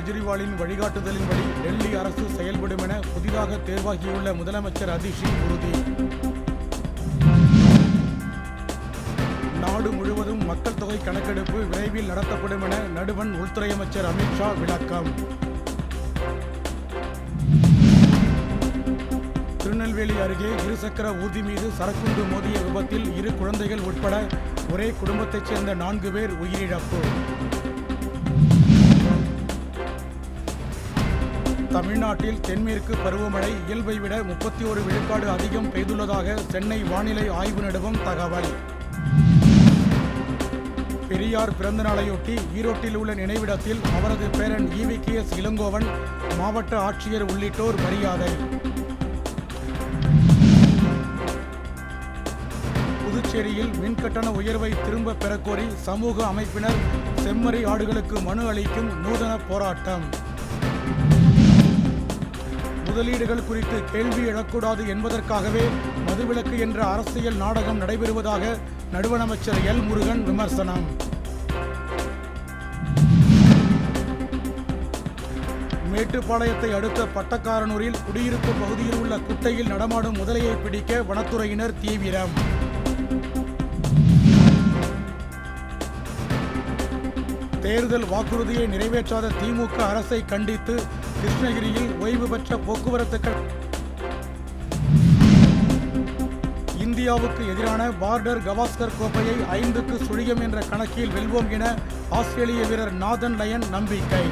கெஜ்ரிவாலின் வழிகாட்டுதலின்படி டெல்லி அரசு செயல்படும் என புதிதாக தேர்வாகியுள்ள முதலமைச்சர் அதிஷி உறுதி. நாடு முழுவதும் மக்கள் தொகை கணக்கெடுப்பு விரைவில் நடத்தப்படும் என நடுவண் உள்துறை அமைச்சர் அமித்ஷா விளக்கம். திருநெல்வேலி அருகே இருசக்கர ஊர்தி மீது சரக்குண்டு மோதிய விபத்தில் 2 குழந்தைகள் உட்பட ஒரே குடும்பத்தைச் சேர்ந்த 4 பேர் உயிரிழப்பு. தமிழ்நாட்டில் தென்மேற்கு பருவமழை இயல்பை விட 31 விழுக்காடு அதிகம் பெய்துள்ளதாக சென்னை வானிலை ஆய்வு நிறுவனம் தகவல். பெரியார் பிறந்த நாளையொட்டி ஈரோட்டில் உள்ள நினைவிடத்தில் அவரது பேரன் EVKS இளங்கோவன், மாவட்ட ஆட்சியர் உள்ளிட்டோர் மரியாதை. புதுச்சேரியில் மின்கட்டண உயர்வை திரும்ப பெறக்கோரி சமூக அமைப்பினர் செம்மறி ஆடுகளுக்கு மனு அளிக்கும் நூதன போராட்டம். முதலீடுகள் குறித்து கேள்வி எழக்கூடாது என்பதற்காகவே மதுவிலக்கு என்ற அரசியல் நாடகம் நடைபெறுவதாக நடுவண் அமைச்சர் எல். முருகன் விமர்சனம். மேட்டுப்பாளையத்தை அடுத்த பட்டக்காரனூரில் குடியிருப்பு பகுதியில் உள்ள குட்டையில் நடமாடும் முதலையை பிடிக்க வனத்துறையினர் தீவிரம். தேர்தல் வாக்குறுதியை நிறைவேற்றாத திமுக அரசை கண்டித்து கிருஷ்ணகிரியில் ஓய்வு பெற்ற போக்குவரத்து இந்தியாவுக்கு எதிரான பார்டர் கவாஸ்கர் கோப்பையை 5-0 என்ற கணக்கில் வெல்வோம் என ஆஸ்திரேலிய வீரர் நாதன் லயன் நம்பிக்கை.